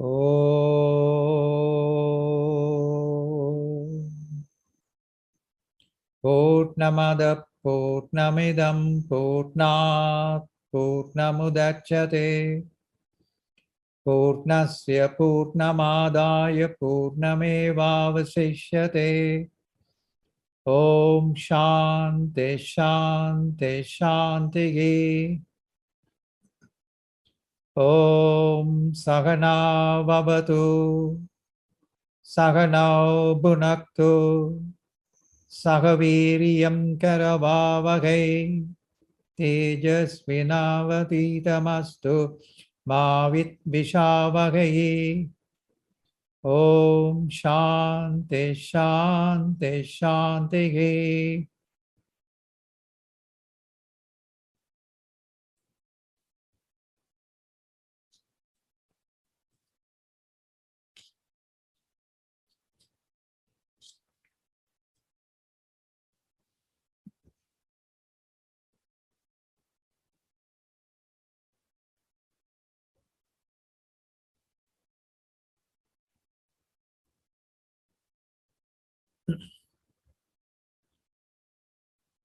Om Purnamada Purnamidam Purnat Purnamudachyate Purnasya Purnamadaya Purnamevavasishyate Om Shanti Shanti Shanti Om Sahana Vavatu Sahana Bhunaktu Sahaviriyam Karavavahai Tejasvinavaditamastu Mavit Vishavahai Om Shanti Shanti Shanti.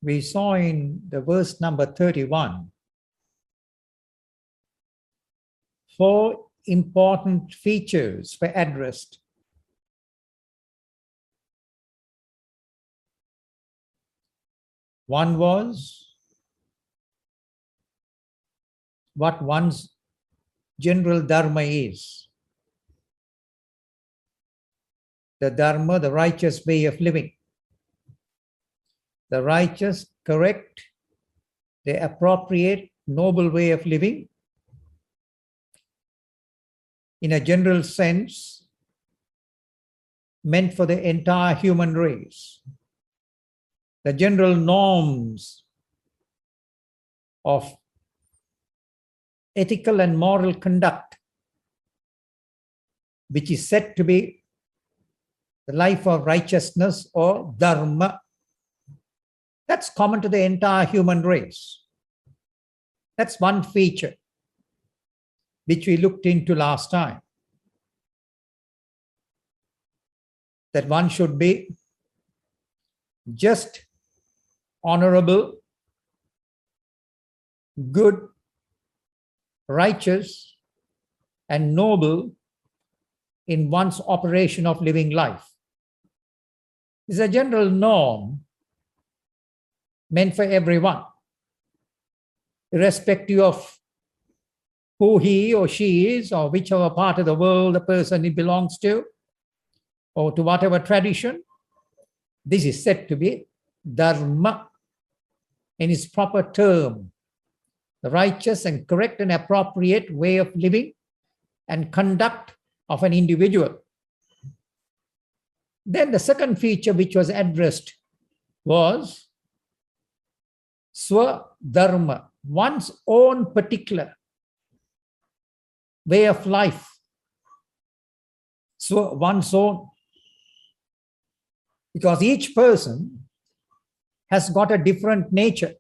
We saw in the verse number 31 four important features were addressed. One was what one's general dharma is. The dharma, the righteous way of living. The righteous, correct, the appropriate, noble way of living. In a general sense, meant for the entire human race. The general norms of ethical and moral conduct, which is said to be the life of righteousness or dharma, that's common to the entire human race. That's one feature which we looked into last time. That one should be just, honorable, good, righteous, and noble in one's operation of living life. It's a general norm meant for everyone, irrespective of who he or she is, or whichever part of the world the person belongs to, or to whatever tradition. This is said to be dharma in its proper term, the righteous and correct and appropriate way of living and conduct of an individual. Then the second feature which was addressed was Swadharma, one's own particular way of life. So one's own. Because each person has got a different nature,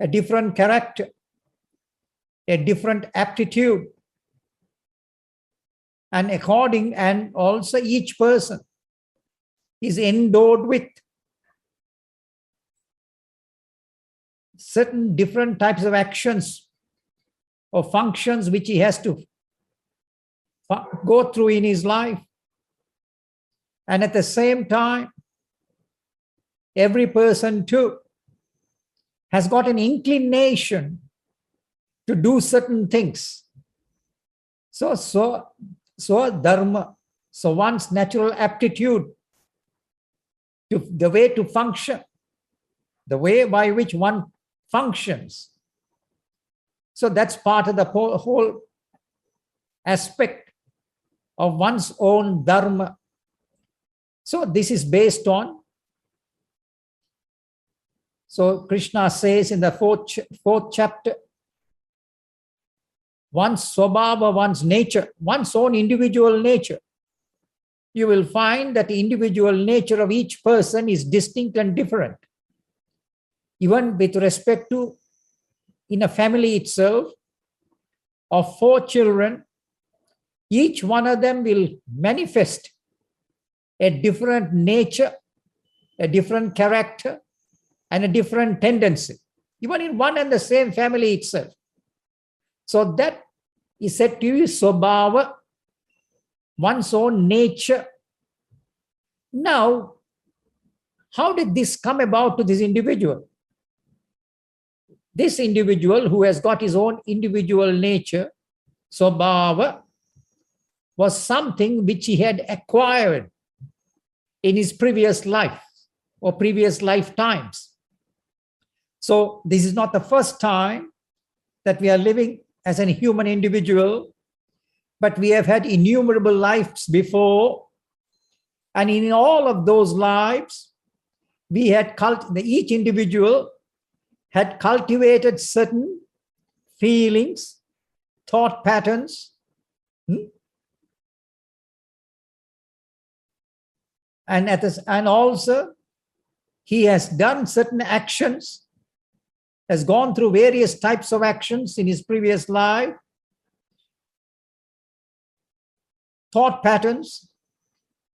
a different character, a different aptitude. And also each person is endowed with certain different types of actions or functions which he has to go through in his life. And at the same time, every person too has got an inclination to do certain things. So dharma, so one's natural aptitude to the way to function, the way by which one functions. So that's part of the whole aspect of one's own dharma. So this is based on, so Krishna says in the fourth chapter, one's swabhava, one's nature, one's own individual nature. You will find that the individual nature of each person is distinct and different. Even with respect to, in a family itself, of 4 children, each one of them will manifest a different nature, a different character, and a different tendency, even in one and the same family itself. So that is said to be Swabhava, one's own nature. Now, how did this come about to this individual? This individual who has got his own individual nature, Swabhava, was something which he had acquired in his previous life or previous lifetimes. So this is not the first time that we are living as a human individual, but we have had innumerable lives before. And in all of those lives, we had each individual had cultivated certain feelings, thought patterns, and also he has done certain actions, has gone through various types of actions in his previous life, thought patterns,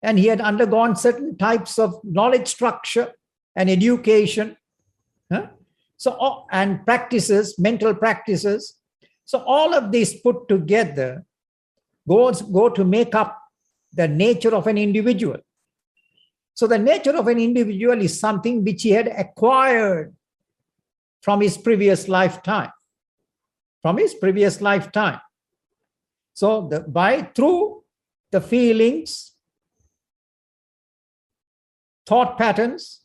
and he had undergone certain types of knowledge structure and education, and practices, mental practices. So all of these put together go to make up the nature of an individual. So the nature of an individual is something which he had acquired from his previous lifetime. So through the feelings, thought patterns,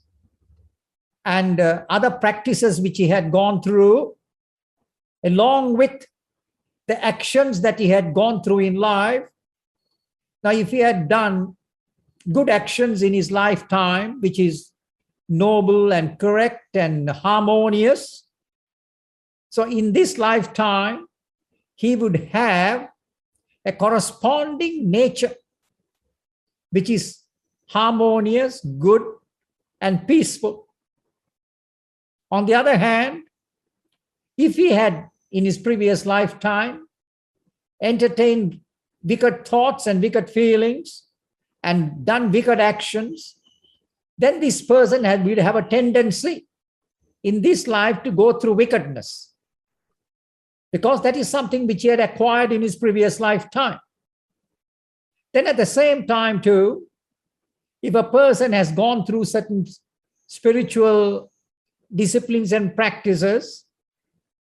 and other practices which he had gone through, along with the actions that he had gone through in life. Now, if he had done good actions in his lifetime, which is noble and correct and harmonious, so in this lifetime, he would have a corresponding nature, which is harmonious, good, and peaceful. On the other hand, if he had in his previous lifetime entertained wicked thoughts and wicked feelings and done wicked actions, then this person would have a tendency in this life to go through wickedness, because that is something which he had acquired in his previous lifetime. Then at the same time too, if a person has gone through certain spiritual disciplines and practices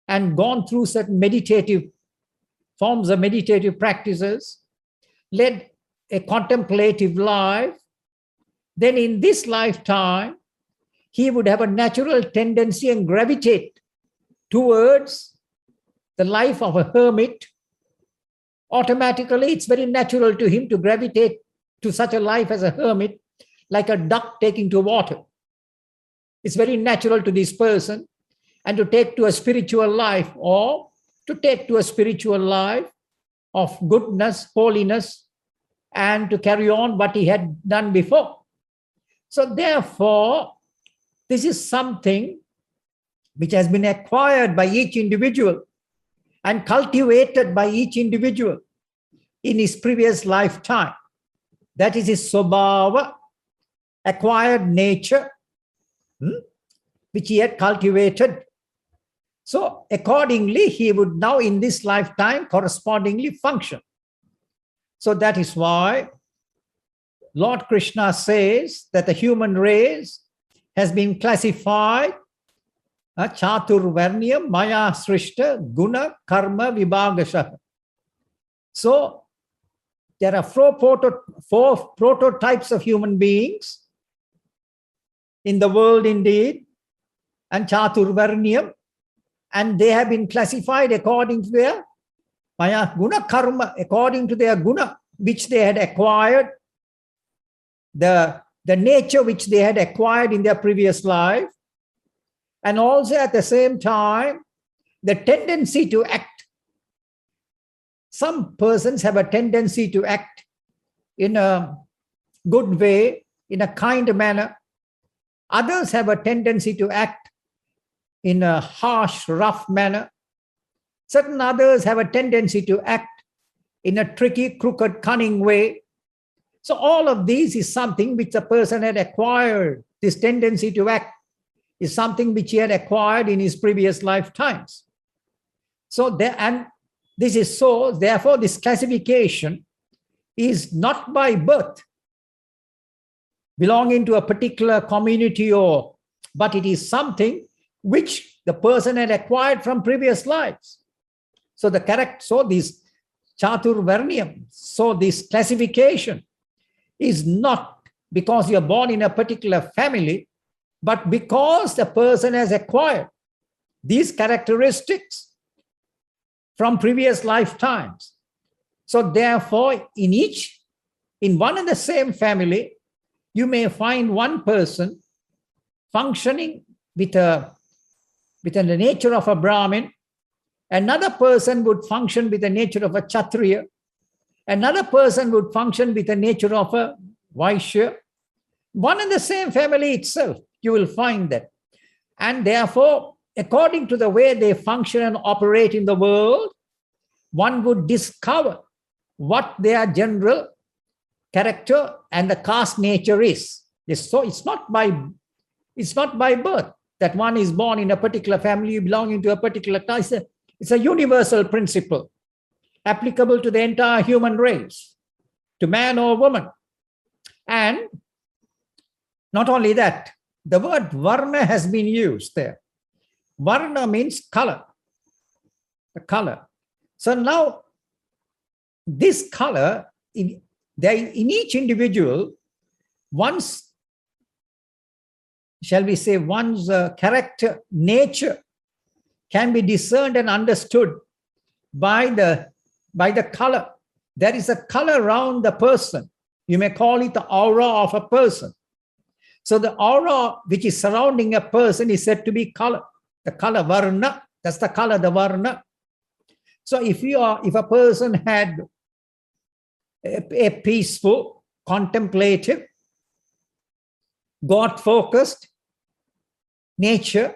and gone through certain meditative forms of meditative practices, led a contemplative life, then in this lifetime, he would have a natural tendency and gravitate towards the life of a hermit. Automatically, it's very natural to him to gravitate to such a life as a hermit, like a duck taking to water. It's very natural to this person, and to take to a spiritual life, or to take to a spiritual life of goodness, holiness, and to carry on what he had done before. So therefore, this is something which has been acquired by each individual and cultivated by each individual in his previous lifetime. That is his Swabhava, acquired nature, which he had cultivated. So accordingly, he would now in this lifetime correspondingly function. So that is why Lord Krishna says that the human race has been classified Chaturvarnyam Maya Srishta Guna Karma Vibhagasha. So there are four prototypes of human beings in the world indeed, and Chaturvarnyam, and they have been classified according to their Maya Guna Karma, according to their guna, which they had acquired, the nature which they had acquired in their previous life, and also at the same time, the tendency to act. Some persons have a tendency to act in a good way, in a kind manner. Others have a tendency to act in a harsh, rough manner. Certain others have a tendency to act in a tricky, crooked, cunning way. So all of these is something which the person had acquired. This tendency to act is something which he had acquired in his previous lifetimes. So this is so, therefore this classification is not by birth, belonging to a particular community, but it is something which the person had acquired from previous lives. So this Chaturvarnyam, so this classification is not because you're born in a particular family, but because the person has acquired these characteristics from previous lifetimes. So therefore, in one and the same family, you may find one person functioning with the nature of a Brahmin, another person would function with the nature of a Kshatriya, another person would function with the nature of a Vaishya. One and the same family itself, you will find that. And therefore, according to the way they function and operate in the world, one would discover what their general character and the caste nature is. So it's not by birth that one is born in a particular family belonging to a particular caste. It's a universal principle applicable to the entire human race, to man or woman. And not only that, the word varna has been used there. Varna means color, the color. So now, this color, in each individual, one's character, nature, can be discerned and understood by the color. There is a color around the person. You may call it the aura of a person. So the aura which is surrounding a person is said to be color. The color varna, that's the color, the varna. So if a person had a peaceful, contemplative, God-focused nature,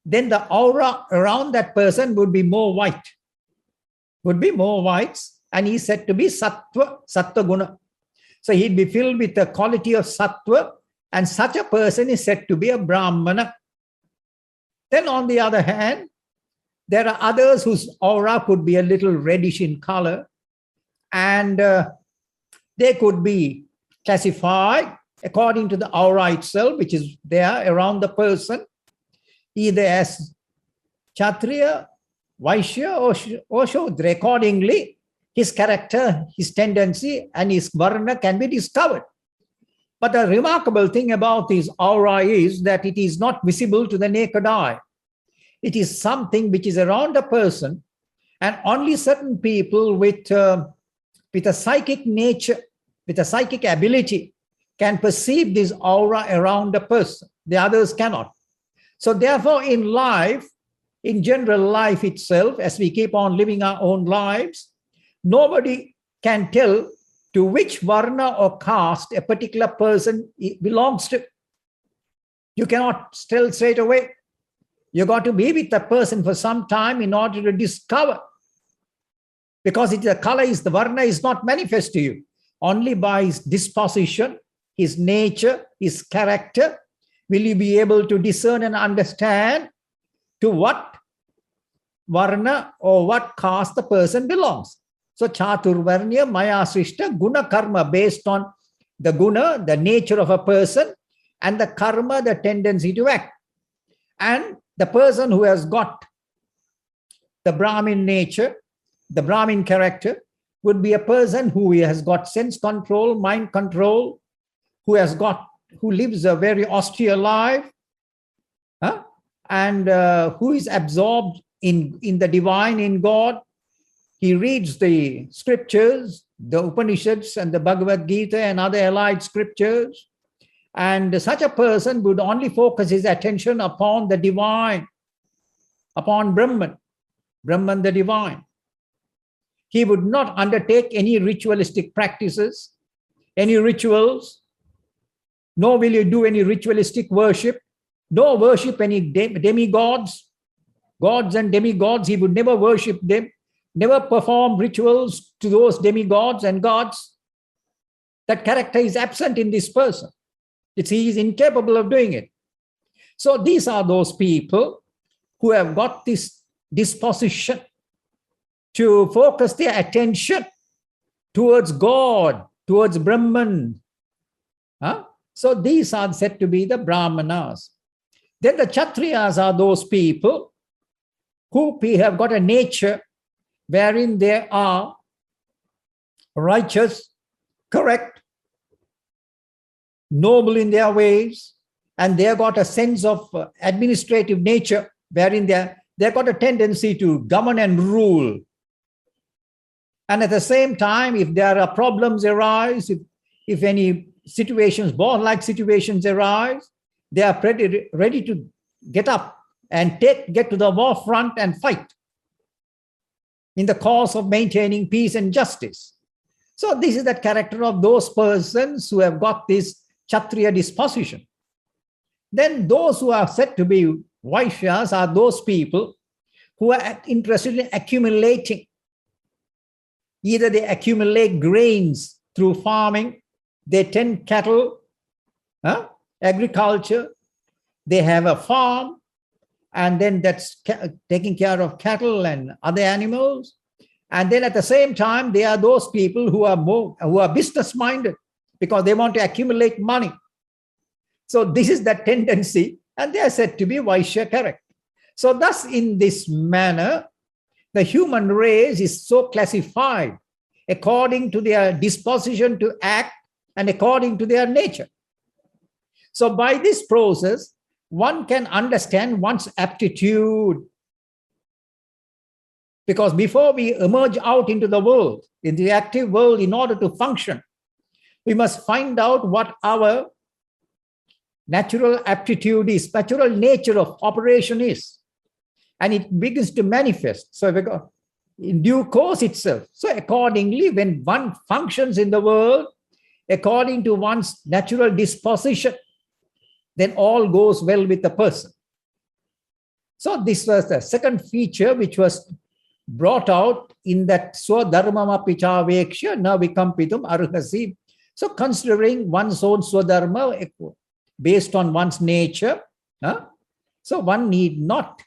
then the aura around that person would be more white. And he's said to be sattva guna. So he'd be filled with the quality of sattva, and such a person is said to be a brahmana. Then on the other hand, there are others whose aura could be a little reddish in color, and they could be classified according to the aura itself, which is there around the person, either as Kshatriya, Vaishya, or Shudra. Accordingly, his character, his tendency, and his varna can be discovered. But the remarkable thing about his aura is that it is not visible to the naked eye. It is something which is around a person, and only certain people with a psychic nature, with a psychic ability, can perceive this aura around a person. The others cannot. So therefore, in life, in general life itself, as we keep on living our own lives, nobody can tell to which varna or caste a particular person belongs to. You cannot tell straight away. You got to be with the person for some time in order to discover. Because the color is, the varna is not manifest to you. Only by his disposition, his nature, his character, will you be able to discern and understand to what varna or what caste the person belongs. So Chaturvarnya Maya Srishta Guna Karma, based on the guna, the nature of a person, and the karma, the tendency to act. And the person who has got the Brahmin nature, the Brahmin character, would be a person who has got sense control, mind control, who lives a very austere life, and who is absorbed in the divine, in God. He reads the scriptures, the Upanishads and the Bhagavad Gita and other allied scriptures. And such a person would only focus his attention upon the divine, upon Brahman the divine. He would not undertake any ritualistic practices, any rituals, nor will you do any ritualistic worship, nor worship any demigods, gods and demigods. He would never worship them, never perform rituals to those demigods and gods, that character is absent in this person. He is incapable of doing it. So these are those people who have got this disposition to focus their attention towards God, towards Brahman. So these are said to be the Brahmanas. Then the Kshatriyas are those people who have got a nature wherein they are righteous, correct, noble in their ways, and they have got a sense of administrative nature wherein they've got a tendency to govern and rule. And at the same time, if there are problems arise, if any situations, war-like situations arise, they are ready to get up and get to the war front and fight in the cause of maintaining peace and justice. So this is the character of those persons who have got this Kshatriya disposition. Then those who are said to be Vaishyas are those people who are interested in accumulating. Either they accumulate grains through farming, they tend cattle, agriculture, they have a farm, and then that's taking care of cattle and other animals. And then at the same time, they are those people who are business-minded because they want to accumulate money. So this is the tendency, and they are said to be Vaishya character. So thus, in this manner, the human race is so classified according to their disposition to act and according to their nature. So by this process, one can understand one's aptitude. Because before we emerge out into the world, in the active world, in order to function, we must find out what our natural aptitude is, natural nature of operation is. And it begins to manifest. So in due course itself. So accordingly, when one functions in the world, according to one's natural disposition, then all goes well with the person. So this was the second feature which was brought out in that swadharmama pichaveksha na vikampitum arhasi. So considering one's own swadharma based on one's nature, so one need not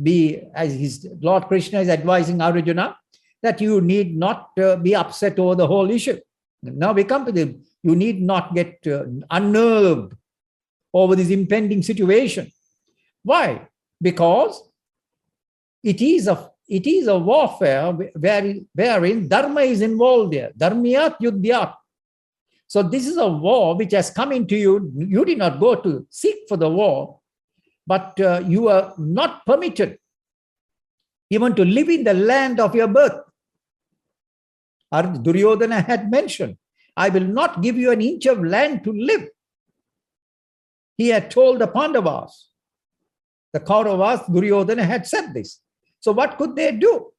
be, as his Lord Krishna is advising Arjuna, that you need not be upset over the whole issue. Now we come to them, you need not get unnerved over this impending situation. Why? Because it is a warfare wherein dharma is involved there. Dharmiyat yudhyat. So this is a war which has come into you. You did not go to seek for the war, but you are not permitted even to live in the land of your birth. Duryodhana had mentioned, I will not give you an inch of land to live. He had told the Pandavas, the Kauravas, Duryodhana had said this. So what could they do?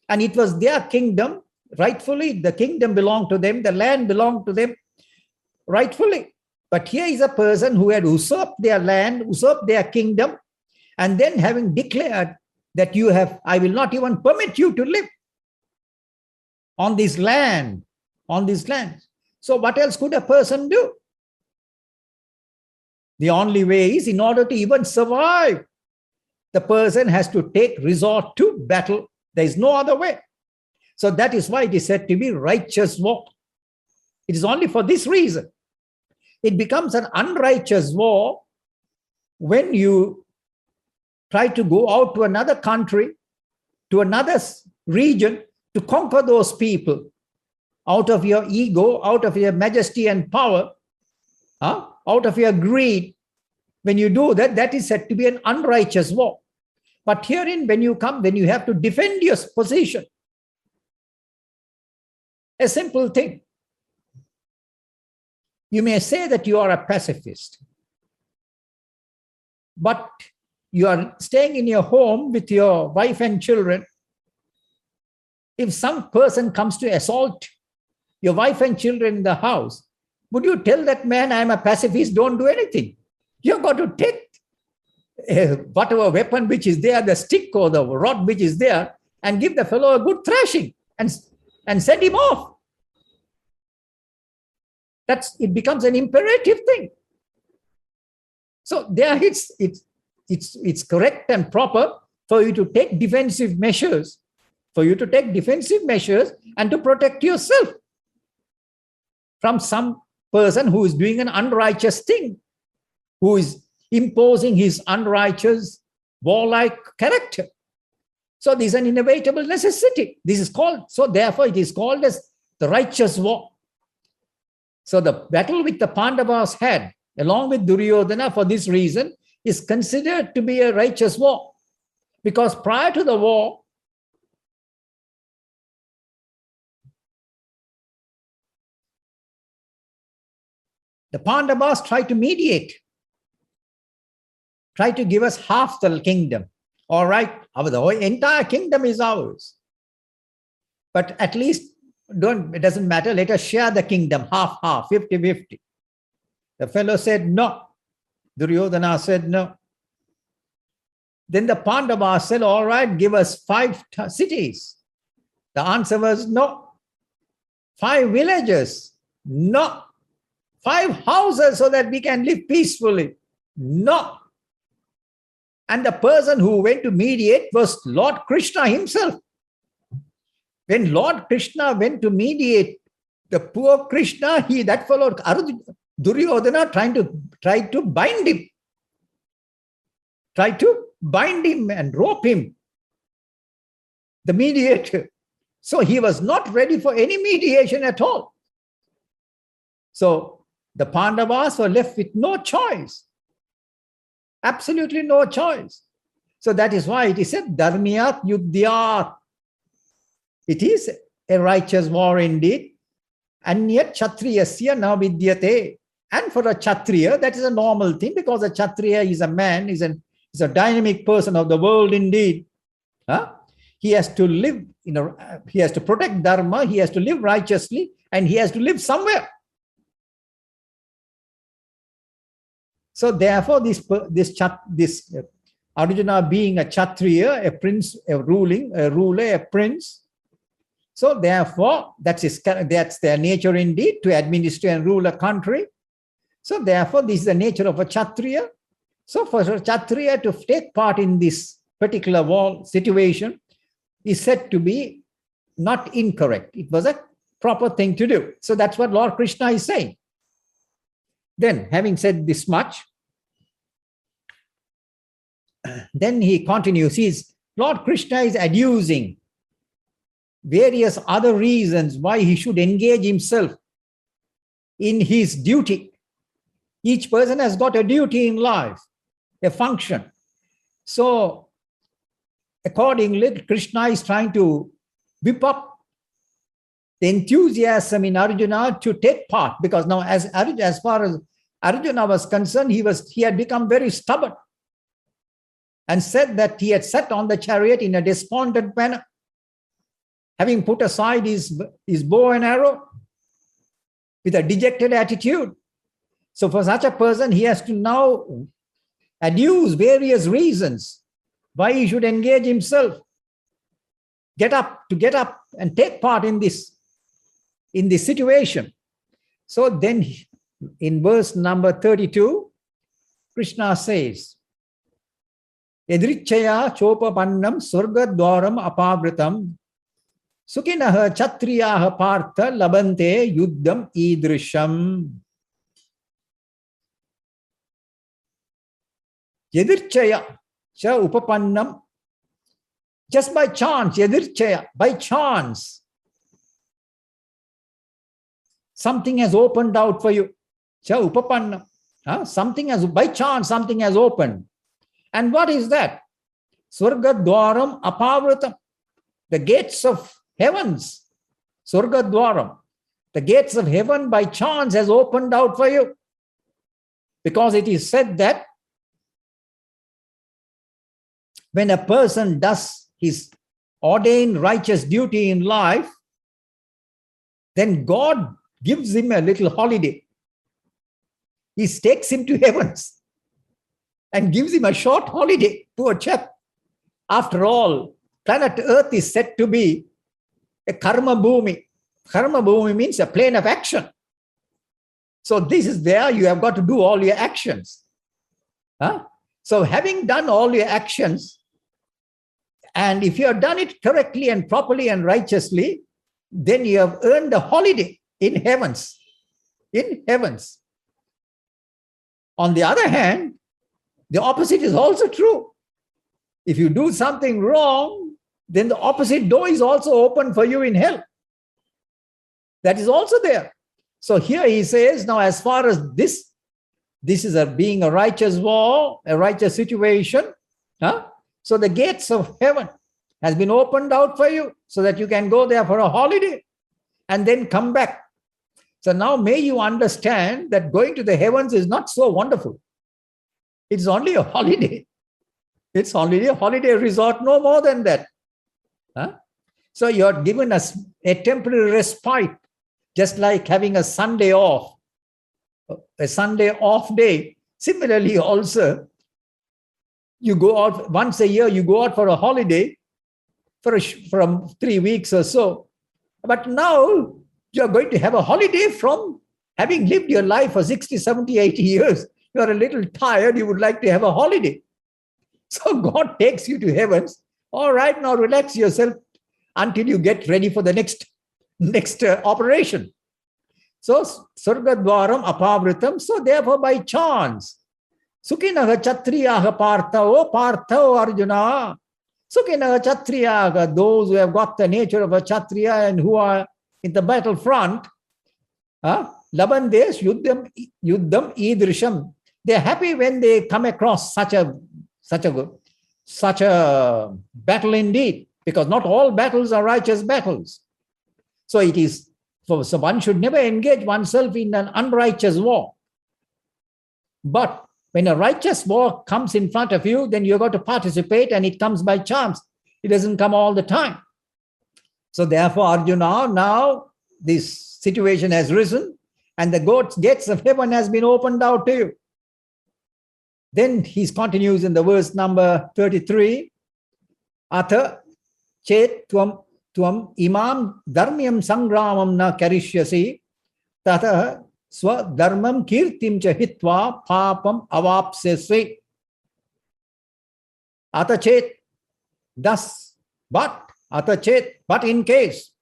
And it was their kingdom, rightfully, the kingdom belonged to them, the land belonged to them, rightfully. But here is a person who had usurped their land, usurped their kingdom, and then having declared that I will not even permit you to live on this land, So what else could a person do? The only way is, in order to even survive, the person has to take resort to battle. There is no other way. So that is why it is said to be righteous war. It is only for this reason. It becomes an unrighteous war when you try to go out to another country, to another region, to conquer those people out of your ego, out of your majesty and power, out of your greed. When you do that, that is said to be an unrighteous war. But herein, when you have to defend your position, a simple thing. You may say that you are a pacifist, but you are staying in your home with your wife and children. If some person comes to assault your wife and children in the house, would you tell that man, I am a pacifist, don't do anything? You've got to take whatever weapon which is there, the stick or the rod which is there, and give the fellow a good thrashing and send him off. It becomes an imperative thing. So there it's correct and proper for you to take defensive measures, and to protect yourself from some person who is doing an unrighteous thing, who is imposing his unrighteous, warlike character. So this is an inevitable necessity. Therefore it is called as the righteous war. So the battle which the Pandavas had, along with Duryodhana, for this reason, is considered to be a righteous war. Because prior to the war, the Pandavas tried to mediate, tried to give us half the kingdom. All right, the whole entire kingdom is ours. But at least, it doesn't matter, let us share the kingdom, half, 50-50. The fellow said no. Duryodhana said no. Then the Pandavas said, all right, give us 5 cities. The answer was no. 5 villages, no. 5 houses so that we can live peacefully, no. And the person who went to mediate was Lord Krishna himself. When Lord Krishna went to mediate, the poor Krishna, that fellow Duryodhana tried to bind him. Tried to bind him and rope him, the mediator. So he was not ready for any mediation at all. So the Pandavas were left with no choice. Absolutely no choice. So that is why it is said, Dharmiyat Yudhyat. It is a righteous war indeed. And yet Kshatriyasya na vidyate. And for a Kshatriya, that is a normal thing, because a Kshatriya is a man, is a dynamic person of the world indeed. He has to live, he has to protect Dharma, he has to live righteously, and he has to live somewhere. So therefore, this Arjuna being a Kshatriya, a prince, a ruler, a prince. So therefore, that's their nature indeed, to administer and rule a country. So therefore, this is the nature of a Kshatriya. So for a Kshatriya to take part in this particular war situation is said to be not incorrect. It was a proper thing to do. So that's what Lord Krishna is saying. Then, having said this much, then he continues. Lord Krishna is adducing various other reasons why he should engage himself in his duty. Each person has got a duty in life, a function. So, accordingly, Krishna is trying to whip up the enthusiasm in Arjuna to take part, because now as far as Arjuna was concerned, he had become very stubborn and said that he had sat on the chariot in a despondent manner, having put aside his bow and arrow with a dejected attitude. So for such a person, he has to now adduce various reasons why he should engage himself, get up and take part in this situation. So then in verse number 32, Krishna says, Yadrichaya chopapannam surgadwaram apavritam sukinaha chatriyaha partha labante yuddham idrisham. Yadirchaya cha upapannam, just by chance, yadirchaya, by chance, something has opened out for you. Cha upapannam, by chance something has opened. And what is that? Swargadwaram apavritam, the gates of heavens. Swargadwaram, the gates of heaven by chance has opened out for you. Because it is said that when a person does his ordained righteous duty in life, then God gives him a little holiday. He takes him to heavens and gives him a short holiday. Poor chap. After all, planet Earth is said to be a karma bhumi. Karma bhumi means a plane of action. So this is there, you have got to do all your actions. So having done all your actions, and if you have done it correctly and properly and righteously, then you have earned a holiday in heavens. In heavens. On the other hand, the opposite is also true. If you do something wrong, then the opposite door is also open for you in hell. That is also there. So here he says, now as far as this is being a righteous war, a righteous situation. So the gates of heaven has been opened out for you so that you can go there for a holiday and then come back. So now may you understand that going to the heavens is not so wonderful. It's only a holiday. It's only a holiday resort, no more than that. So you're given us a temporary respite, just like having a Sunday off, a Sunday off day. Similarly also, you go out once a year, you go out for a holiday from 3 weeks or so. But now you're going to have a holiday from having lived your life for 60, 70, 80 years. You're a little tired, you would like to have a holiday. So God takes you to heavens. All right, now relax yourself until you get ready for the next operation. So, Sargadwaram apavritam. So therefore, by chance, Sukhinaha Chatriyaha Partho Arjuna. Sukhinaha Chatriyaha, those who have got the nature of a Kshatriya and who are in the battlefront, Labandesh Yuddham Idrisham. They're happy when they come across such a battle indeed, because not all battles are righteous battles. So so one should never engage oneself in an unrighteous war. But when a righteous war comes in front of you, then you've got to participate, and it comes by chance. It doesn't come all the time. So therefore, Arjuna, now this situation has risen, and the gates of heaven has been opened out to you. Then he continues in the verse number 33. Atha chet tuam imam dharmyam sangramam na karishyasi tatha swadharmam kirtim cha hitva papam avapsesi. Atha chet, thus, but in case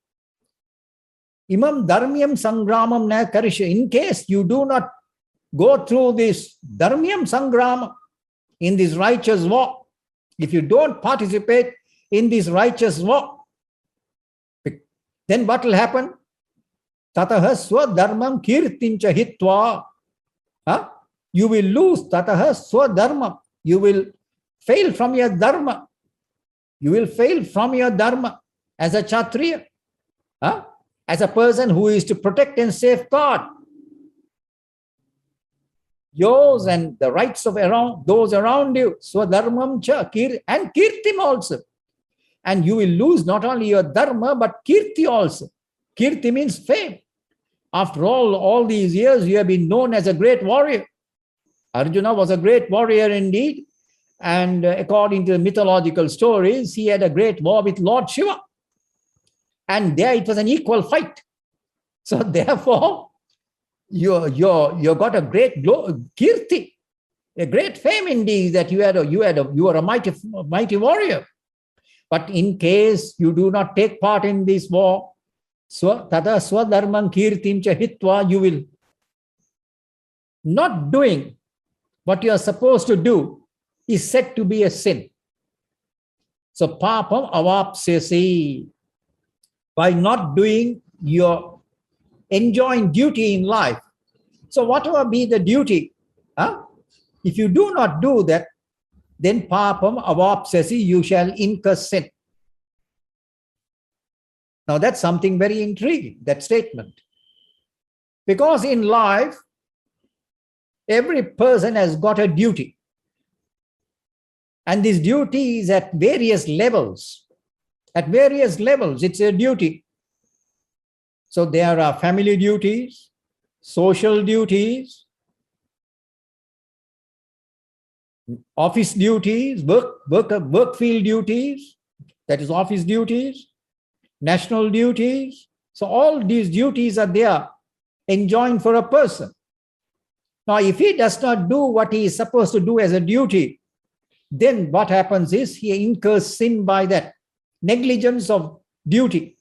imam dharmyam sangramam na karishyasi, in case you do not go through this dharmyam sangrama, in this righteous war, if you don't participate in this righteous war, then what will happen? Tataha swadharmam kirtim cha hitva. You will lose tataha swadharmam. You will fail from your dharma. You will fail from your dharma as a Kshatriya, as a person who is to protect and safeguard yours and the rights of those around you. Swadharmam cha and kirtim also. And you will lose not only your dharma, but kirti also. Kirti means fame. After all these years, you have been known as a great warrior. Arjuna was a great warrior indeed. And according to the mythological stories, he had a great war with Lord Shiva. And there it was an equal fight. So therefore, you got a great kirti, a great fame indeed, that you were a mighty warrior. But in case you do not take part in this war, tada swadharmam kirtim cha hitva, you will not doing what you are supposed to do is said to be a sin. So papam avapsesi, by not doing your enjoined duty in life. So whatever be the duty, if you do not do that, then papam avapsesi, you shall incur sin. Now that's something very intriguing, that statement. Because in life, every person has got a duty. And this duty is at various levels. At various levels, it's a duty. So there are family duties, social duties, office duties, work field duties, That is office duties, national duties. So all these duties are there, enjoined for a person. Now, if he does not do what he is supposed to do as a duty, then what happens is he incurs sin by that negligence of duty.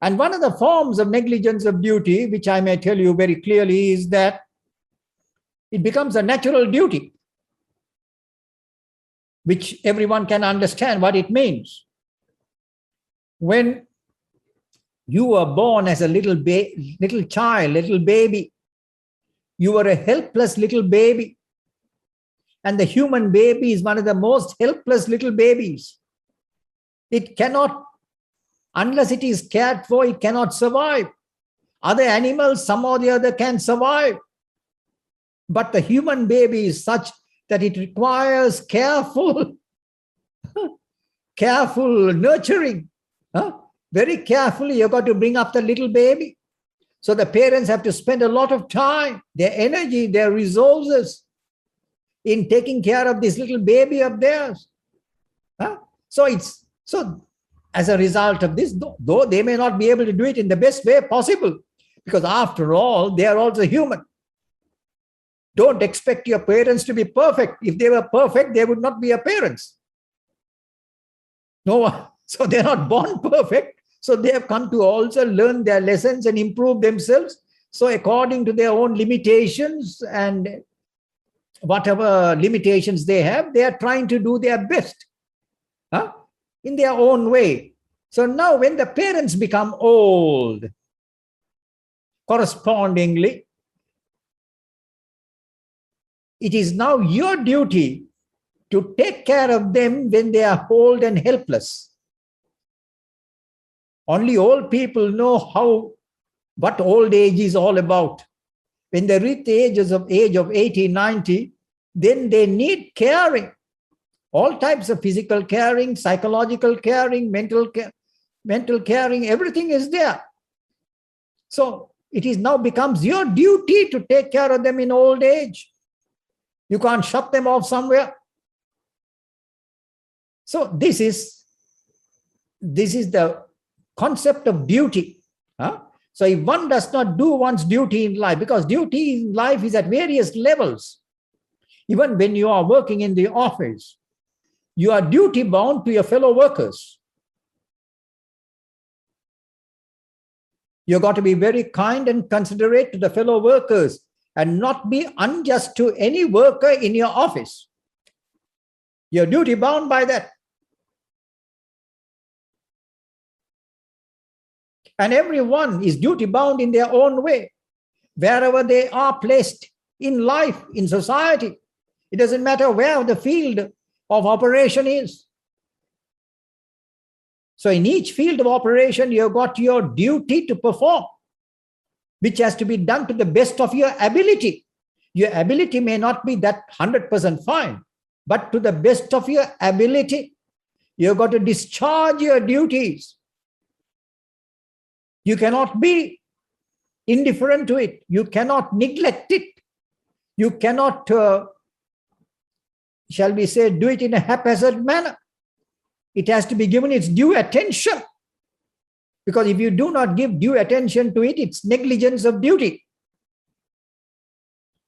And one of the forms of negligence of duty, which I may tell you very clearly, is that it becomes a natural duty, which everyone can understand what it means. When you were born as a little child, little baby, you were a helpless little baby. And the human baby is one of the most helpless little babies. It cannot, unless it is cared for, it cannot survive. Other animals, some or the other, can survive. But the human baby is such that it requires careful nurturing. Very carefully, you've got to bring up the little baby. So the parents have to spend a lot of time, their energy, their resources in taking care of this little baby of theirs. So as a result of this, though they may not be able to do it in the best way possible, because after all, they are also human. Don't expect your parents to be perfect. If they were perfect, they would not be your parents. No, so they're not born perfect. So they have come to also learn their lessons and improve themselves. So according to their own limitations and whatever limitations they have, they are trying to do their best in their own way. So now when the parents become old, correspondingly, it is now your duty to take care of them when they are old and helpless. Only old people know what old age is all about. When they reach the age of 80, 90, then they need caring. All types of physical caring, psychological caring, mental caring, everything is there. So it is now becomes your duty to take care of them in old age. You can't shut them off somewhere. So this is the concept of duty. So if one does not do one's duty in life, because duty in life is at various levels. Even when you are working in the office, you are duty bound to your fellow workers. You've got to be very kind and considerate to the fellow workers and not be unjust to any worker in your office. You're duty bound by that. And everyone is duty bound in their own way, wherever they are placed in life, in society. It doesn't matter where the field of operation is. So in each field of operation, you've got your duty to perform, which has to be done to the best of your ability. Your ability may not be that 100% fine, but to the best of your ability, you've got to discharge your duties. You cannot be indifferent to it. You cannot neglect it. You cannot, shall we say, do it in a haphazard manner. It has to be given its due attention. Because if you do not give due attention to it, it's negligence of duty.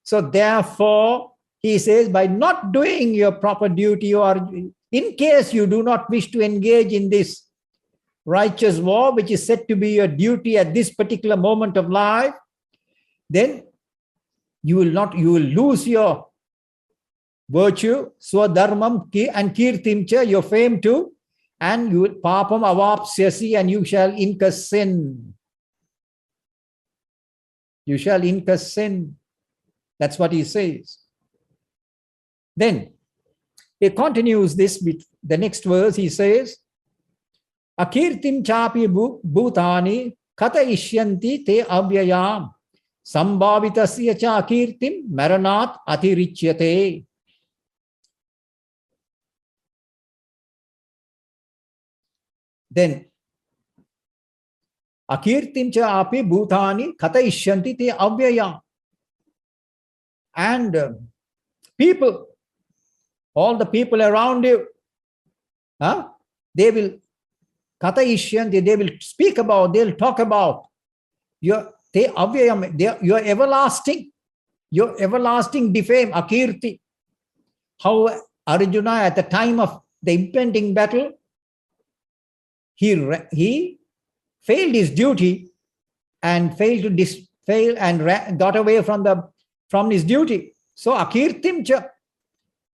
So therefore, he says, by not doing your proper duty, or in case you do not wish to engage in this righteous war, which is said to be your duty at this particular moment of life, then you will lose your virtue, swadharmam and kirtimcha, your fame too, and you will papam avapsyasi, and you shall incur sin. You shall incur sin. That's what he says. Then he continues this with the next verse. He says, Akirtim chapi bhutani kata ishyanti te avyayam sambhavitasya cha akirtim maranat atirichyate. Then akirtim cha api bhutani kata ishyanti te avyayam. And people, all the people around you, they will katayishyanti, they will speak about, they'll talk about your everlasting defame, akirti. How Arjuna at the time of the impending battle, he failed his duty and got away from his duty. So akirtim cha.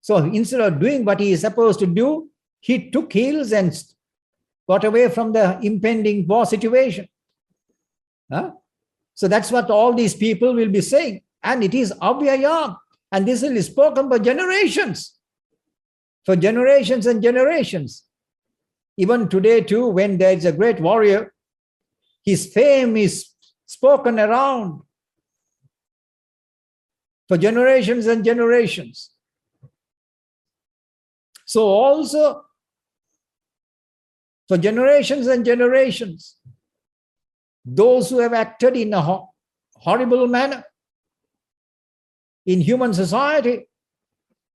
So instead of doing what he is supposed to do, he took heels and got away from the impending war situation. Huh? So that's what all these people will be saying. And it is avyayam. And this will be spoken for generations. For generations and generations. Even today too, when there is a great warrior, his fame is spoken around for generations and generations. So also, for generations and generations, those who have acted in a horrible manner in human society,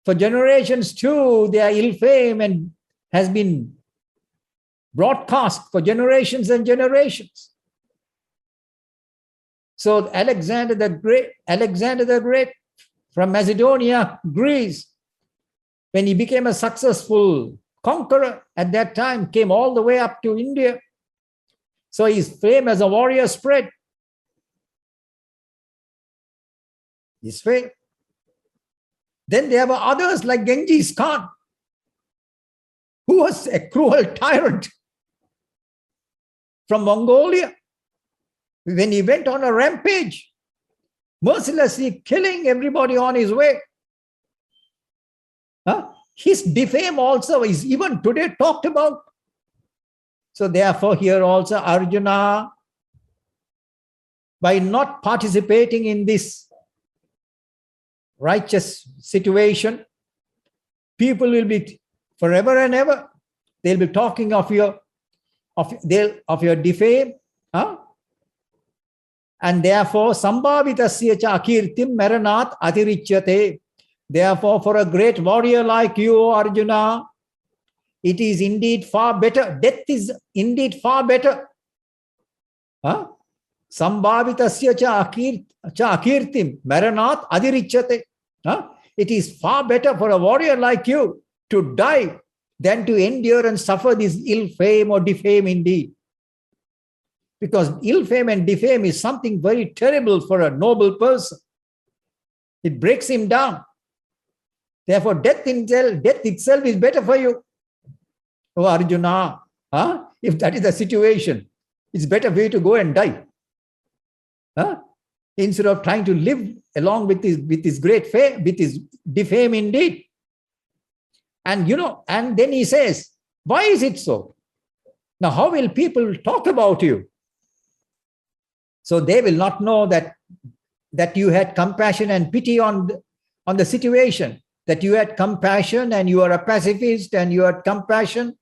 for generations too, their ill fame and has been broadcast for generations and generations. So Alexander the Great from Macedonia, Greece, when he became a successful conqueror at that time, came all the way up to India. So his fame as a warrior spread. His fame. Then there were others like Genghis Khan, who was a cruel tyrant from Mongolia. When he went on a rampage, mercilessly killing everybody on his way. His defame also is even today talked about. So therefore here also Arjuna, by not participating in this righteous situation, people will be forever and ever, they'll be talking of your defame. And therefore, sambhavitasya cha akirtim maranat atirichyate. Therefore, for a great warrior like you, Arjuna, it is indeed far better. Death is indeed far better. Sambhavitasya cha akirtim maranat adirichyate. It is far better for a warrior like you to die than to endure and suffer this ill fame or defame indeed. Because ill fame and defame is something very terrible for a noble person. It breaks him down. Therefore, death itself is better for you. Oh, Arjuna, if that is the situation, it's better for you to go and die. Instead of trying to live along with his great fame, with his defame indeed. And and then he says, why is it so? Now, how will people talk about you? So they will not know that you had compassion and pity on the situation, that you had compassion and you are a pacifist and you had compassion.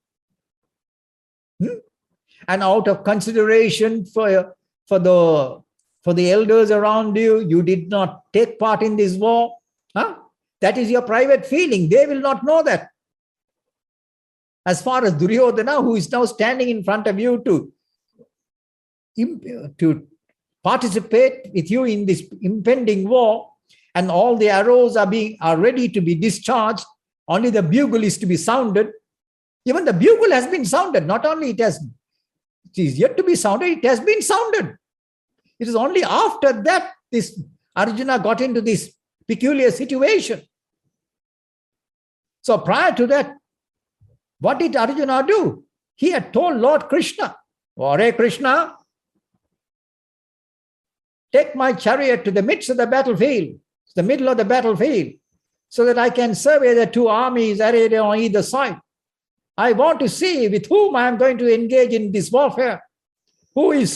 And out of consideration for the elders around you, you did not take part in this war. That is your private feeling. They will not know that. As far as Duryodhana, who is now standing in front of you to participate with you in this impending war, and all the arrows are ready to be discharged, only the bugle is to be sounded. Even the bugle has been sounded. Not only it is yet to be sounded, it has been sounded. It is only after that this Arjuna got into this peculiar situation. So prior to that, what did Arjuna do? He had told Lord Krishna, Hare Krishna, take my chariot to the midst of the battlefield, the middle of the battlefield, so that I can survey the two armies arrayed on either side. I want to see with whom I am going to engage in this warfare. Who is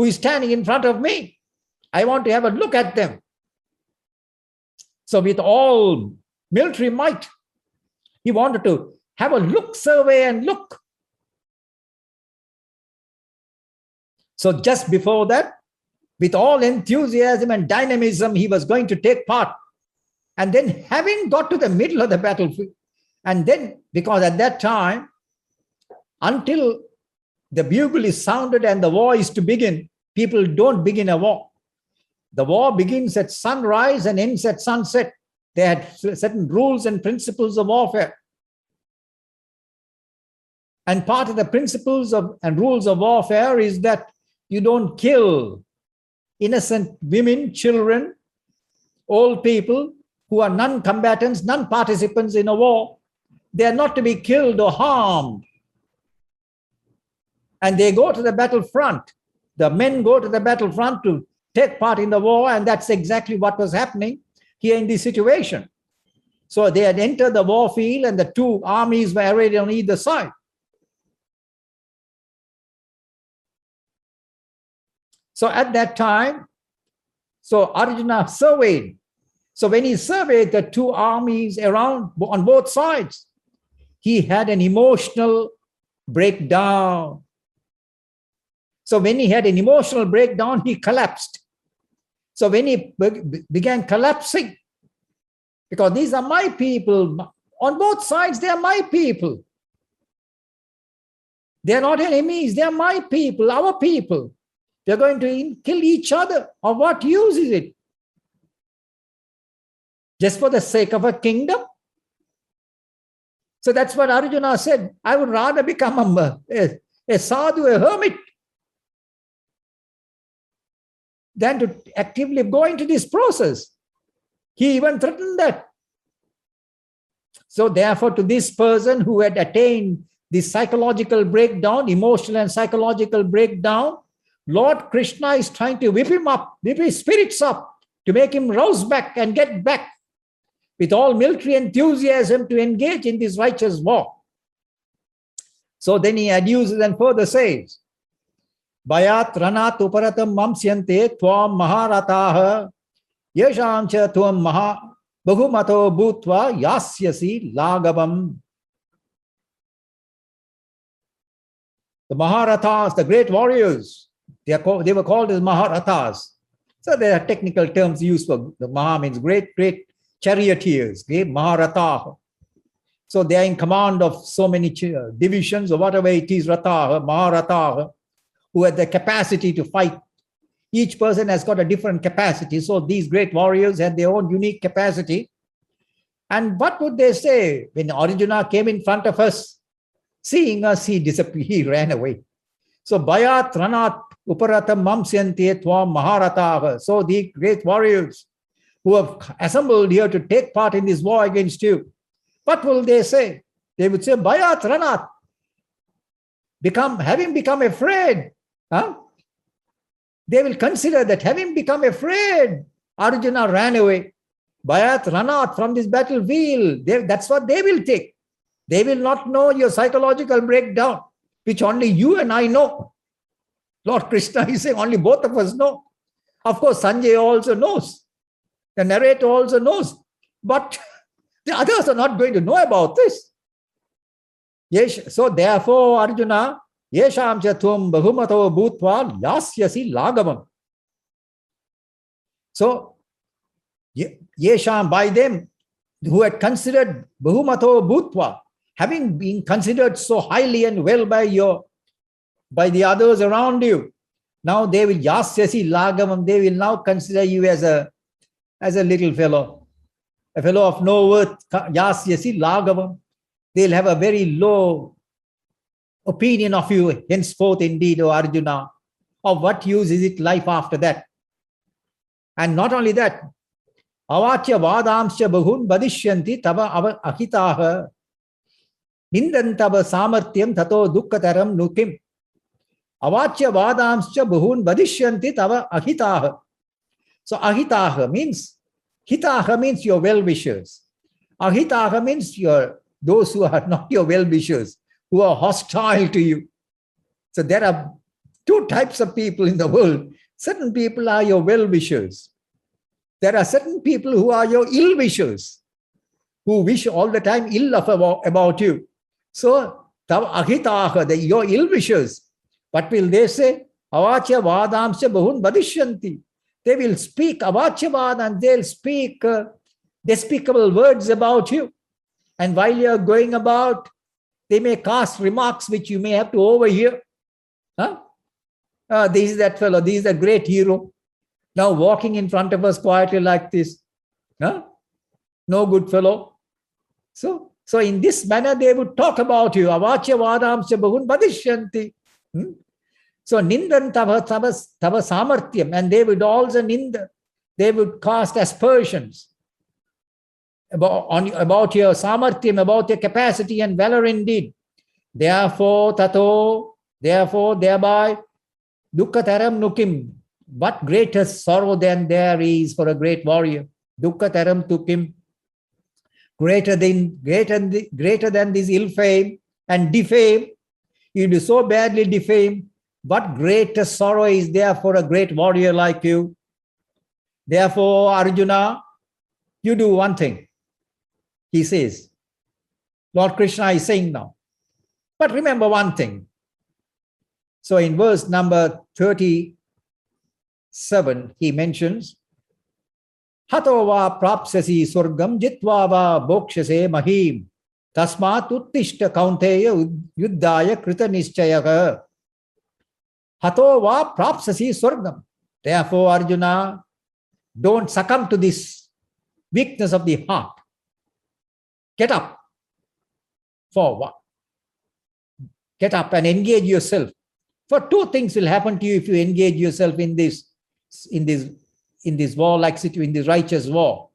standing in front of me? I want to have a look at them. So with all military might, he wanted to have a look, survey and look. So just before that, with all enthusiasm and dynamism, he was going to take part. And then having got to the middle of the battlefield, and then, because at that time, until the bugle is sounded and the war is to begin, people don't begin a war. The war begins at sunrise and ends at sunset. They had certain rules and principles of warfare. And part of the principles and rules of warfare is that you don't kill innocent women, children, old people who are non-combatants, non-participants in a war. They are not to be killed or harmed. And they go to the battlefront. The men go to the battlefront to take part in the war, and that's exactly what was happening here in this situation. So they had entered the war field, and the two armies were arrayed on either side. So at that time, so Arjuna surveyed. So when he surveyed the two armies around on both sides, he had an emotional breakdown. So when he had an emotional breakdown, he collapsed. So when he began collapsing, because these are my people, on both sides, they are my people. They are not enemies, they are my people, our people. They're going to kill each other. Of what use is it? Just for the sake of a kingdom? So that's what Arjuna said. I would rather become a sadhu, a hermit, than to actively go into this process. He even threatened that. So therefore, to this person who had attained this psychological breakdown, emotional and psychological breakdown, Lord Krishna is trying to whip him up, whip his spirits up, to make him rouse back and get back with all military enthusiasm to engage in this righteous war. So then he adduces and further says, Bayat ranat uparatam mamsyante tvam maharataha yesham cha tvam bahumato bhutva yasyasi lagavam. The Maharathas, the great warriors, they were called as Maharathas. So there are technical terms used for the Maha means great charioteers, great Maharatha. So they are in command of so many divisions or whatever it is, Ratha, Maharatha, who have the capacity to fight. Each person has got a different capacity. So these great warriors had their own unique capacity. And what would they say when Arjuna came in front of us? Seeing us, he disappeared, he ran away. So Bayat Ranat Uparatam Mamsyante Tvam Maharataha. So the great warriors who have assembled here to take part in this war against you, what will they say? They would say, Bayat Ranat, having become afraid. They will consider that having become afraid, Arjuna ran away. Bayat Ranat, from this battlefield, that's what they will take. They will not know your psychological breakdown, which only you and I know. Lord Krishna is saying only both of us know. Of course, Sanjay also knows. The narrator also knows. But the others are not going to know about this. Yes. So therefore, Arjuna, Yesham chatum bahumato bhutva yasyasi lagavam. So, Yesham, by them, who had considered bahumato bhutva, having been considered so highly and well by the others around you, now they will yasyasi lagavam, they will now consider you as a little fellow, a fellow of no worth, yasyasi lagavam. They'll have a very low opinion of you henceforth indeed, O Arjuna. Of what use is it life after that? And not only that, avachya vadamsya bahun badishyanti tava ahitaha nindantava samartyam tato dukkataram nukim. Avachya vadamsya bahun badishyanti tava ahitaha. So ahitaha means, hitaha means your well-wishers. Ahitaha means those who are not your well-wishers, who are hostile to you. So there are two types of people in the world. Certain people are your well-wishers. There are certain people who are your ill-wishers, who wish all the time ill about you. So, ahitaha, your ill-wishers. What will they say? Avachya vadamsya bahun badishyanti. They will speak avachya vad and they'll speak despicable words about you. And while you're going about They may cast remarks which you may have to overhear. Huh? This is that fellow, this is a great hero. Now walking in front of us quietly like this. Huh? No good fellow. So in this manner, they would talk about you. Avachya vadamsya bahun vadishyanti. So nindan tava samartyam. And they would also ninda. They would cast aspersions about your samartyam, about your capacity and valor indeed. Therefore, thereby, dukkataram nukim. What greater sorrow than there is for a great warrior? Dukkataram tukim. Greater than this ill fame and defame. You'll be so badly defamed. What greater sorrow is there for a great warrior like you? Therefore, Arjuna, you do one thing. He says, Lord Krishna is saying now. But remember one thing. So in verse number 37, he mentions, Hato va prapsasi surgam jitva va bokshase mahim tasmat uttishta kaunteya yuddhaya krita nischayaka. Hato va prapsasi surgam. Therefore, Arjuna, don't succumb to this weakness of the heart. Get up. For what? Get up and engage yourself. For two things will happen to you if you engage yourself in this war-like situation, in this righteous war.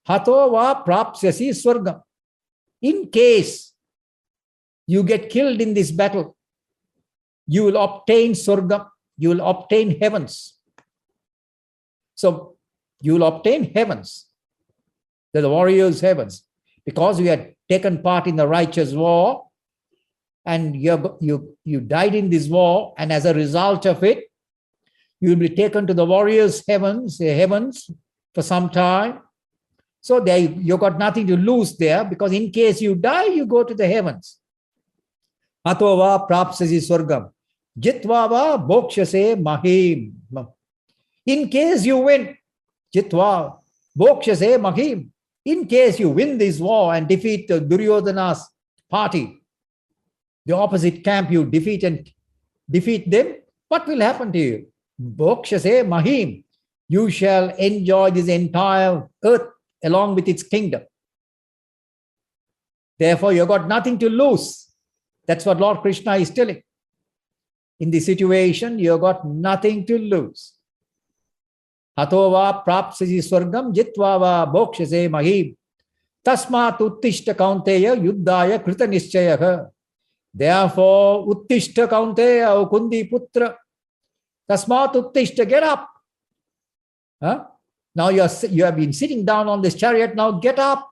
Hato va prapsyasi swargam. In case you get killed in this battle, you will obtain swargam, you will obtain heavens. So you will obtain heavens, the warriors' heavens, because you had taken part in the righteous war and you died in this war, and as a result of it, you will be taken to the warriors' heavens for some time. So there you got nothing to lose there, because in case you die, you go to the heavens. Hato va prapsasi swargam jitva va bokshase mahim. In case you win, jitva bokshase mahim. In case you win this war and defeat the Duryodhana's party, the opposite camp, you defeat them, what will happen to you? Bokshase mahim. You shall enjoy this entire earth along with its kingdom. Therefore, you got nothing to lose. That's what Lord Krishna is telling. In this situation, you got nothing to lose. Hato va prapsasi swargam jitva va bokshase mahim tasmat uttishta kaunteya yuddhaya krita nischayaka. Therefore, uttishta kaunteya, O Kundi putra, tasmat uttishta, get up. Now you have been sitting down on this chariot, now get up.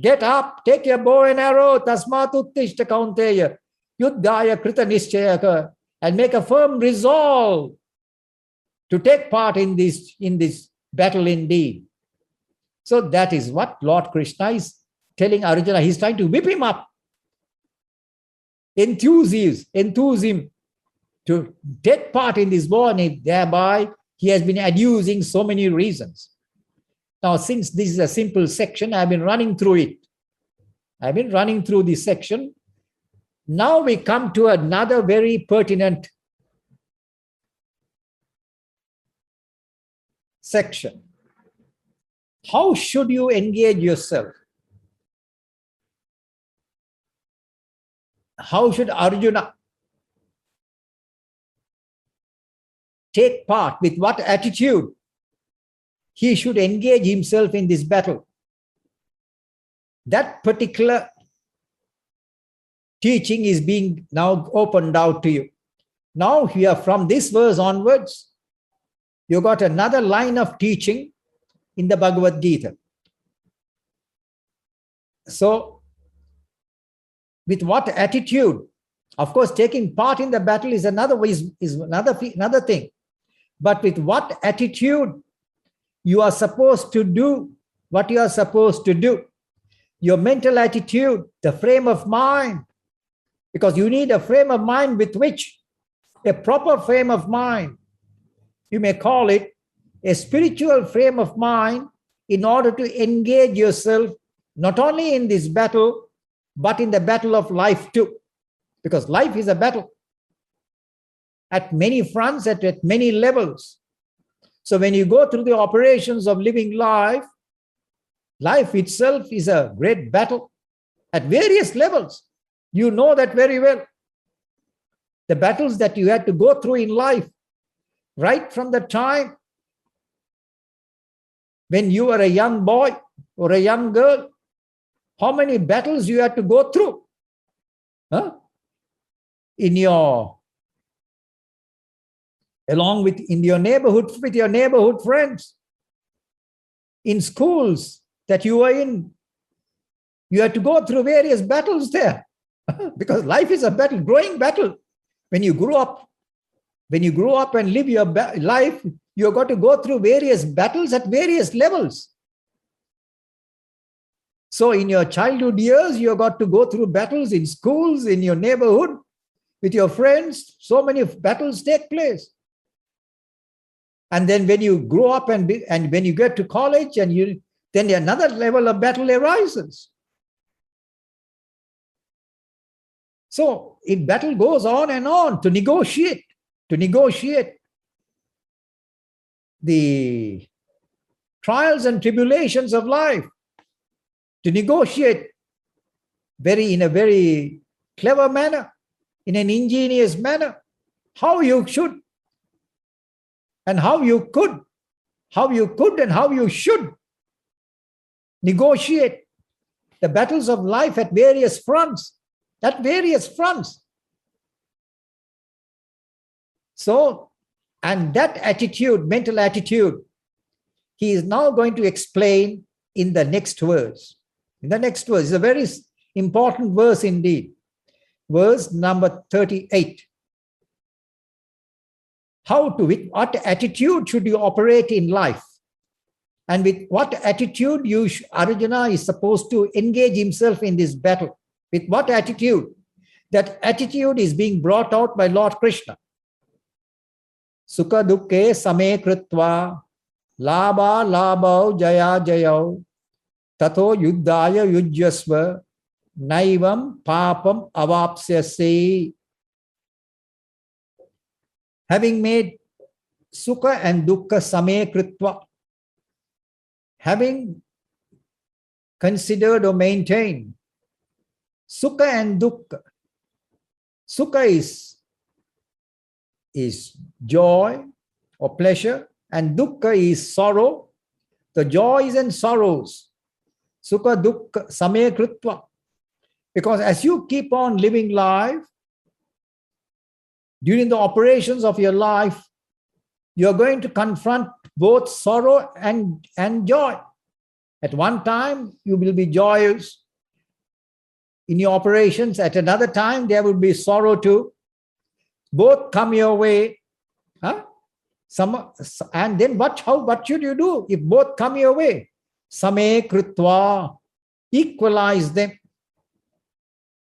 Get up, take your bow and arrow, tasmat uttishta kaunteya yuddhaya krita nischayaka, and make a firm resolve to take part in this battle indeed. So that is what Lord Krishna is telling Arjuna. He's trying to whip him up, enthuse him to take part in this war, and thereby he has been adducing so many reasons. Now, since this is a simple section, I've been running through it. I've been running through this section. Now we come to another very pertinent section. How should you engage yourself? How should Arjuna take part? With what attitude he should engage himself in this battle? That particular teaching is being now opened out to you. Now here, from this verse onwards, you got another line of teaching in the Bhagavad Gita. So, with what attitude? Of course, taking part in the battle is another thing. But with what attitude you are supposed to do what you are supposed to do? Your mental attitude, the frame of mind, because you need a frame of mind with which, a proper frame of mind, you may call it a spiritual frame of mind, in order to engage yourself not only in this battle, but in the battle of life too. Because life is a battle at many fronts, at many levels. So when you go through the operations of living life, life itself is a great battle at various levels. You know that very well. The battles that you had to go through in life, right from the time when you were a young boy or a young girl, how many battles you had to go through? In your neighborhood, with your neighborhood friends, in schools that you were in, you had to go through various battles there. Because life is a battle, growing battle. When you grow up and live your life, you've got to go through various battles at various levels. So in your childhood years, you've got to go through battles in schools, in your neighborhood, with your friends. So many battles take place. And then when you grow up and when you get to college, then another level of battle arises. So battle goes on and on to negotiate the trials and tribulations of life, to negotiate in a very clever manner, in an ingenious manner, how you should and how you could and how you should negotiate the battles of life at various fronts. So, and that attitude, mental attitude, he is now going to explain in the next verse. In the next verse is a very important verse indeed. Verse number 38. With what attitude should you operate in life? And with what attitude Arjuna is supposed to engage himself in this battle? With what attitude? That attitude is being brought out by Lord Krishna. Sukha dukkhe same kritva labha labhau jaya jayau tato yuddhaya yujyasva naivam papam avapsyase. Having made sukha and dukkha same kritva, having considered or maintained sukha and dukkha. Sukha is joy or pleasure, and dukkha is sorrow, the joys and sorrows. Sukha dukkha same kritva. Because as you keep on living life, during the operations of your life, you're going to confront both sorrow and joy. At one time, you will be joyous in your operations. At another time, there will be sorrow too. Both come your way. And then what should you do if both come your way? Same kritva, equalize them.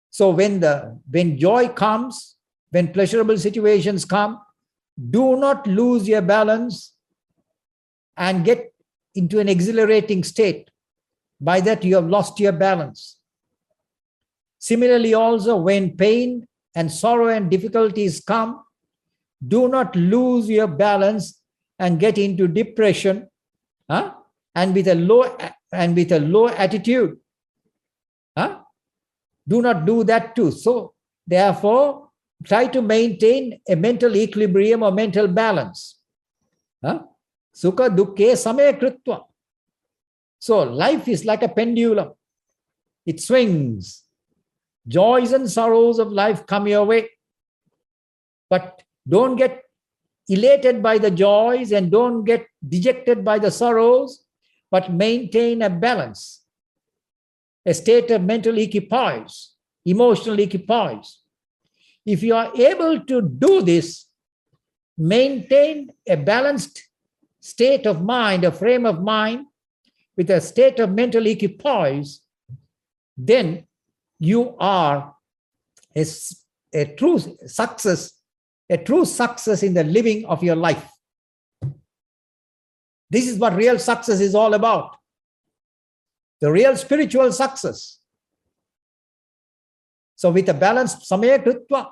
So when joy comes, when pleasurable situations come, do not lose your balance and get into an exhilarating state. By that, you have lost your balance. Similarly, also, when pain and sorrow and difficulties come, do not lose your balance and get into depression, and with a low attitude. Do not do that too. So, therefore, try to maintain a mental equilibrium or mental balance. Sukha dukkhe same kritva. So life is like a pendulum. It swings. Joys and sorrows of life come your way. But don't get elated by the joys and don't get dejected by the sorrows, but maintain a balance, a state of mental equipoise, emotional equipoise. If you are able to do this, maintain a balanced state of mind, a frame of mind, with a state of mental equipoise, then you are a true success in the living of your life. This is what real success is all about. The real spiritual success So with a balance, samaya kritva.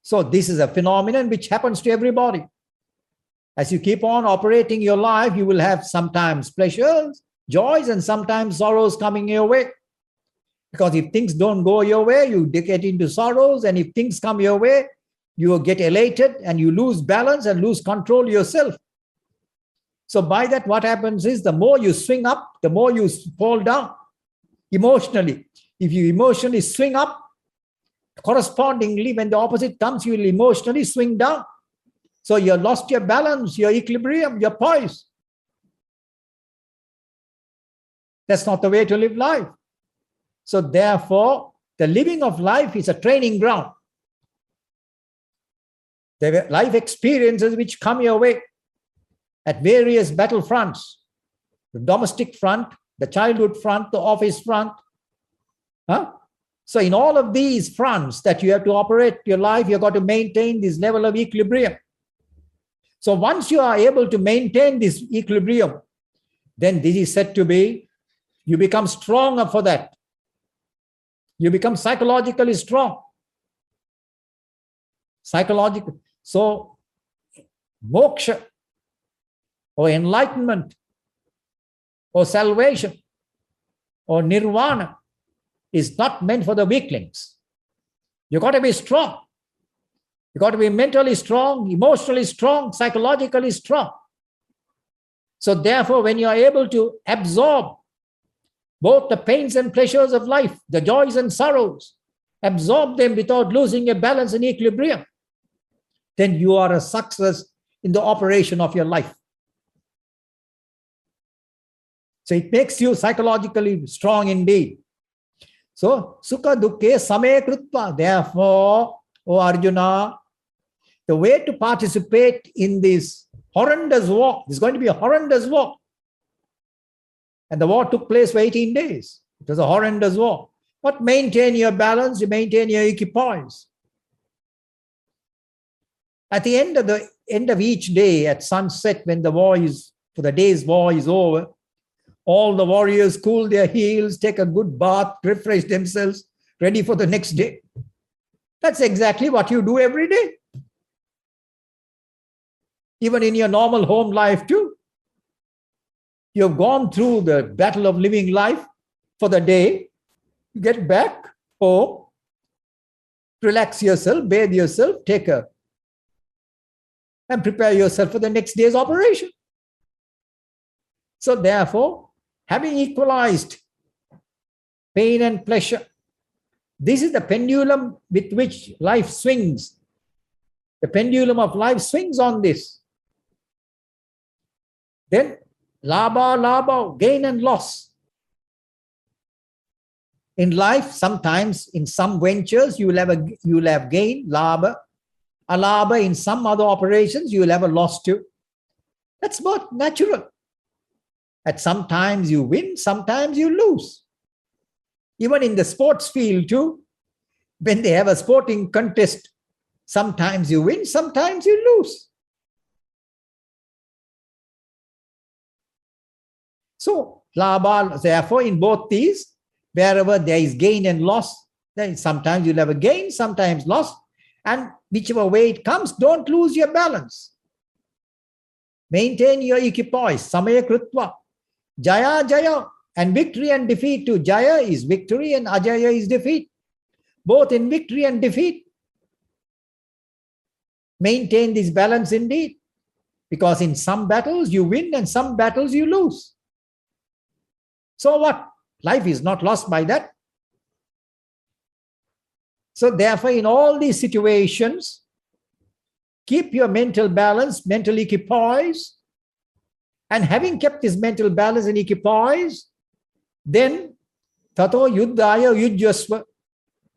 So this is a phenomenon which happens to everybody. As you keep on operating your life, you will have sometimes pleasures, joys, and sometimes sorrows coming your way. Because if things don't go your way, you get into sorrows. And if things come your way, you get elated and you lose balance and lose control yourself. So by that, what happens is the more you swing up, the more you fall down emotionally. If you emotionally swing up, correspondingly, when the opposite comes, you will emotionally swing down. So you lost your balance, your equilibrium, your poise. That's not the way to live life. So therefore, the living of life is a training ground. There are life experiences which come your way at various battlefronts. The domestic front, the childhood front, the office front. So in all of these fronts that you have to operate your life, you've got to maintain this level of equilibrium. So once you are able to maintain this equilibrium, then this is said to be, you become stronger for that. You become psychologically strong. Psychological. So moksha or enlightenment or salvation or nirvana is not meant for the weaklings. You've got to be strong. You've got to be mentally strong, emotionally strong, psychologically strong. So therefore, when you are able to absorb both the pains and pleasures of life, the joys and sorrows, absorb them without losing your balance and equilibrium, then you are a success in the operation of your life. So it makes you psychologically strong indeed. So, sukha dukkhe same krutva. Therefore, O Arjuna, the way to participate in this horrendous war, is going to be a horrendous war. And the war took place for 18 days. It was a horrendous war. But maintain your balance, you maintain your equipoise. At the end of each day, at sunset, when the war is, for the day's war is over, all the warriors cool their heels, take a good bath, refresh themselves, ready for the next day. That's exactly what you do every day. Even in your normal home life too. You have gone through the battle of living life for the day. You get back home, relax yourself, bathe yourself, and prepare yourself for the next day's operation. So therefore, having equalized pain and pleasure, this is the pendulum with which life swings. The pendulum of life swings on this. Then labha, gain and loss. In life, sometimes in some ventures, you will have gain, labha. Alabha, in some other operations, you will have a loss too. That's both natural. At sometimes you win, sometimes you lose. Even in the sports field too, when they have a sporting contest, sometimes you win, sometimes you lose. So, labha, therefore, in both these, wherever there is gain and loss, then sometimes you'll have a gain, sometimes loss, and whichever way it comes, don't lose your balance. Maintain your equipoise, samaya krutva, jaya, jaya, and victory and defeat too. Jaya is victory and ajaya is defeat. Both in victory and defeat. Maintain this balance indeed, because in some battles you win and some battles you lose. So what? Life is not lost by that. So therefore, in all these situations, keep your mental balance, mental equipoise, and having kept this mental balance and equipoise, then tato yuddhaya yujyasva,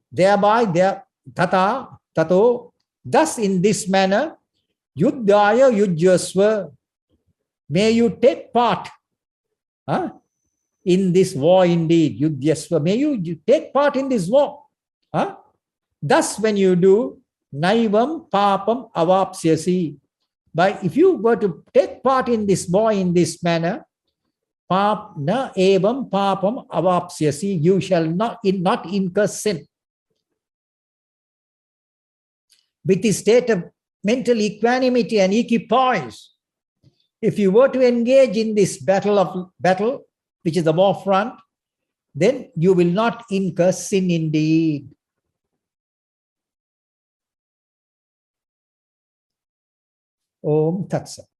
thereby there tato, thus in this manner, yuddhaya yujyasva, may you take part in this war indeed, yudhyasva, may you take part in this war. Thus when you do, naivam papam avapsyasi, but if you were to take part in this war in this manner, Pap na evam papam avapsyasi. You shall not incur sin. With the state of mental equanimity and equipoise, if you were to engage in this battle, which is the war front, then you will not incur sin indeed. Om Tat Sat.